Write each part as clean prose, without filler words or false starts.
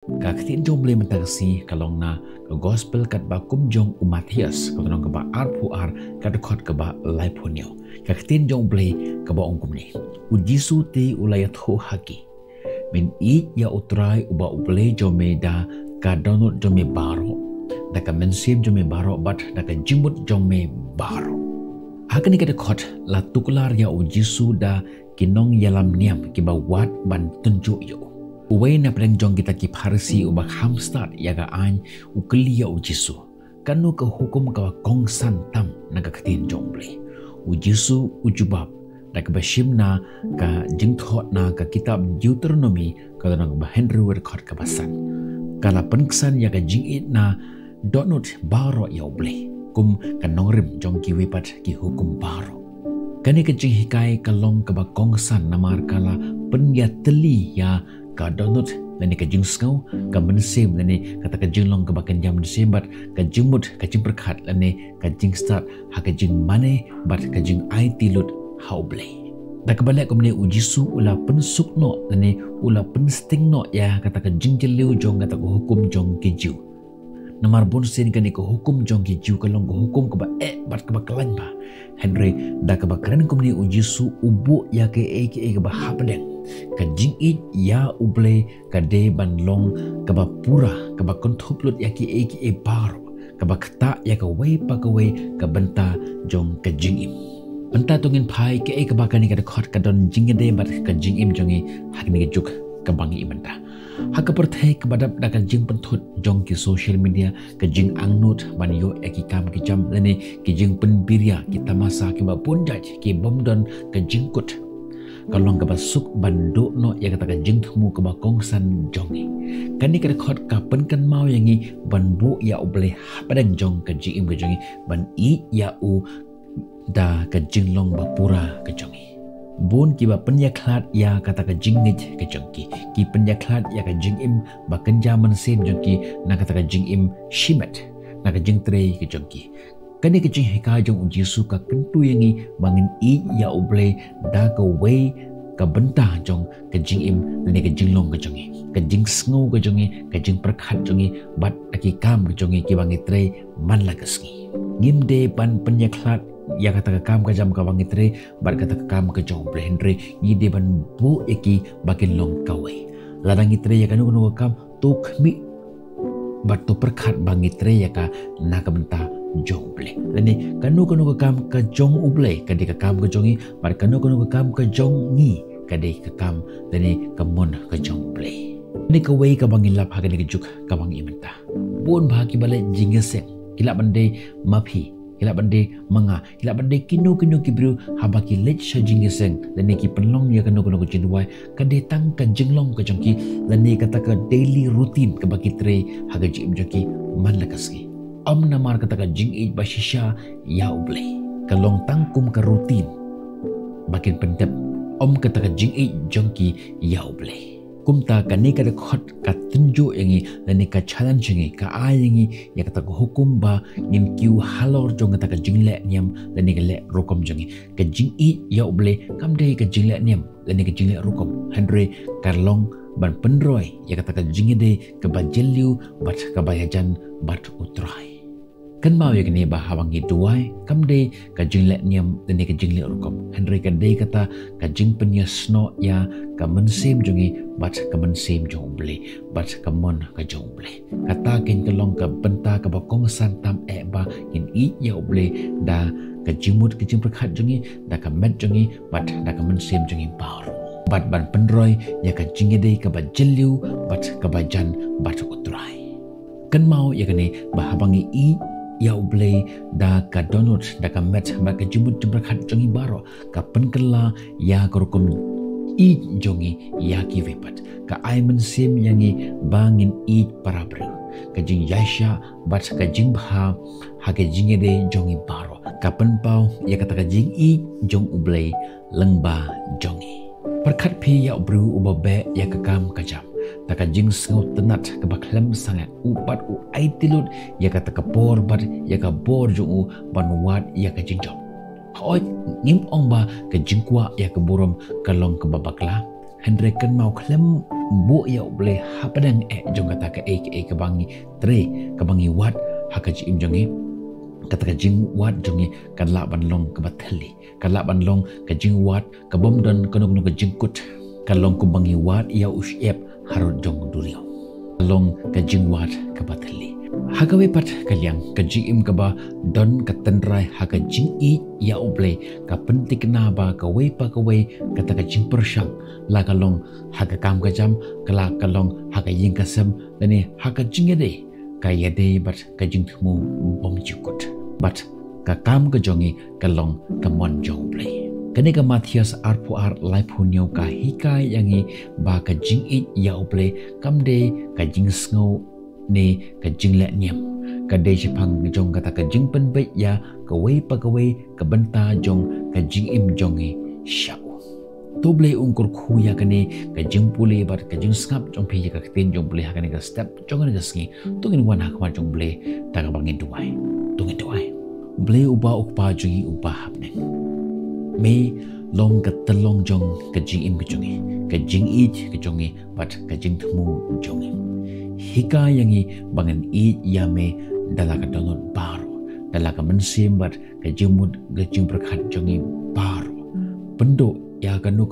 Kaktin jong boleh mentagsi kalong na ke gospel kat ba kumjong Matias kalong ke ba ar kat dekot ke ba lai punyo. Kaktin jong boleh ke ba ongkum ni. Ujisu te ulayat ho haki. Min I ya utrai uba uble jome da ka donut jome baro. Da ka mensim jome baro bat da ka jimbut jome baro. Hakani ka dekot la tuklar ya ujisu da kinong yalam niam ki ba wat ban tunjuk yo. Uway na pedang jong kita ki parsi ubak hamstad yaga an ukliya ujisu. Kanu ke hukum ka kongsan tam naga katin jong ble. Ujisu ujubab da ke bashim na ka jingthot na ka kitab Deuteronomy ka nang ba Henry Westcott ka basan. Kala penksan yaga jingit na donut baro ya ble. Kum kanongrim jong ki wipat ki hukum baro. Kani ke jing hikai kalong ka ba kongsan namar kala penya teli ya ka donut lani ka jing skau ka mensim lani kata ka jing long ka bakan jam sembat ka jingmut ka jing perkhat lani ka jing start ha ka jing mane bat ka jing ai tilut hauble da ka balak komne ujisu ula pensuk no lani ula pensting no ya kata ka jing jeliu jong kata ka hukum jong keju namar bon sen ka ni ka hukum jong keju ka long ka hukum ka ba bat ka ba kalan ba Henry da ka ba kran komne ujisu ubu ya ke ka ba hapden ka jing it ya uble ka de ban long ka ba pura ka ba kontoplut ya ki baro ka ba kta ya ka wei pa ka wei ka benta jong ka jing im benta tungin pai ke ka ba ka ni ka khot ka don jing de bat ka jing im jongi hakni ka juk ka bangi imenta hak perthai ka badap da ka jing penthut jong ki social media ka jing angnut ban yo ki kam ki jam lene ki jing penbiria ki tamasa ki ba punjaj ki bomdon ka jing kut kalong ka basuk banduk no ya kata ka jing thumu ka ba kongsan jongi kani ka khot ka penkan mau yangi banbu ya uble padang jong ka jing im ka jongi ban I ya u da ka jing long ba pura ka jongi bun ki ba penyaklat ya kata ka jing ngej ka jongki ki penyaklat ya ka jing im ba kenjaman sem jongki na kata ka jing im shimet na ka jing tre ka jongki kani kecing hika jong ujisu ka kentu yangi bangin I ya uble da ka wei ka bentah jong ka jing im lani ka jing long ka jongi ka jing sngu ka jongi ka jing perkhat jongi bat aki kam ka jongi ki bangi tre man la kasngi ngim de pan penyaklat ya kata ka kam ka jam ka bangi tre bat kata ka kam ka jong ble Henry ngi de ban bu eki bakin long ka wei ladangi tre ya kanu kanu ka kam tu khmi bat tu perkhat bangi tre ya ka na ka bentah jong ble lani kanu ka kam ka jong uble ka de ka kam ka jongi bar kanu ka kam ka jong ngi ka de ka kam lani ka mon ka jong ble ni ka wei ka bangin lap ha ka ni ka juk ka bang imenta bon ba ki bale jingeseng kila bande mapi kila bande manga kila bande kinu kibru habaki lech sha jingeseng lani ki penlong ya kanu ka jinwai ka de tang ka jinglong ka jongki lani kata ka daily routine ka baki tre ha ga jim joki man la kasgi Om namar kata ka jing it bashisha ya uble kalong tangkum ka rutin bakin pendep om kata ka jing it jongki ya uble kumta ka ni ka khot ka tunju yangi lani ka challenge yangi ka ayangi ya kata ka hukum ba ngin kiu halor jong kata ka jing le niam lani ka le rukom jongi ka jing it ya uble kam dei ka jing le niam lani ka jing le rukom Henry karlong ban penroy ya kata ka jing de ka bajeliu bat ka bayajan bat utrai kan mau ya kini bah hawangi duai kam de ka jing le niam dan ka jing le rukom Henry ka de kata ka jing penyasno ya ka mensim jongi bat ka mensim jong ble bat ka mon ka jong ble kata kin kelong ka benta ka bakong santam ba in I ya ble da ka jimut ka jing perkhat jongi da ka met jongi bat da ka mensim jongi baru bat ban penroy ya ka jing de ka bajeliu bat ka bajan bat utrai kan mau ya kini bah hawangi I ya uble da ka donut da ka met ba ka jumut jumrakat jongi baro ka penkela ya ka rukum I jongi ya ki vipat ka ai mensim yangi bangin I parabru ka jing yasha bat ka jing bha ha ka jing de jongi baro ka penpau ya kata ka jing I jong uble lengba jongi perkat pi ya ubru ubabe ya ka kam ka jam taka jing sengut tenat ke baklem sangat upat u ai tilut ya kata ke por bat ya ka bor jung u banuat ya ka jingjom hoi ngim ong ba ke jingkwa ya ke burom kalong ke babakla Henry kan mau klem bu ya boleh hapadang jong kata ke bangi tre ke bangi wat hakaji im jongi kata ka jing wat jongi kan la ban long ke bathali kan la ban long ke jing wat ke bom dan kono ke jingkut kalong ku bangi wat ya usyep harut jong duriau long ke jing wat ke bathali hagawe pat kalyang ke jing ke ba don ke tendrai haga jing I ya oble ka pentik na ba ka we pa ka we kata ka jing persyang la kalong haga kam ka jam kala kalong haga ying ka sem lani haga jing ade kaya de bat ka jing thumu bom jukut bat ka kam ka jongi kalong ka mon jong play kani ka Matthias arpu ar lai punyo ka hikai yangi ba ka jing I ya oble kam de ka jing sngo ne ka jing le niam ka de chipang jong kata ka jing pen be ya ka we pa ka we ka benta jong ka jing im jongi shau to ble ungkur khu ya kane ka jing pule bar ka jing skap jong phi ya ka tin jong ble ha kane ka step jong ne jasngi to ngin wan ha ka jong ble ta ka bangin duai to ngin duai ble uba ukpa jungi uba hapne me long ka telong jong ka jing im ka jongi ka jing I ka jongi bat ka jing thumu jongi hika yangi bangan I yame dalaka donot baru dalaka mensimbat ka jimud ka jing berkhat jongi baru penduk ya kanu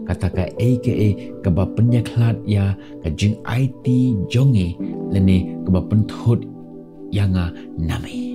kata ka aka ka ba penyaklat ya ka jing IT jongi lene ka ba penthot yanga nami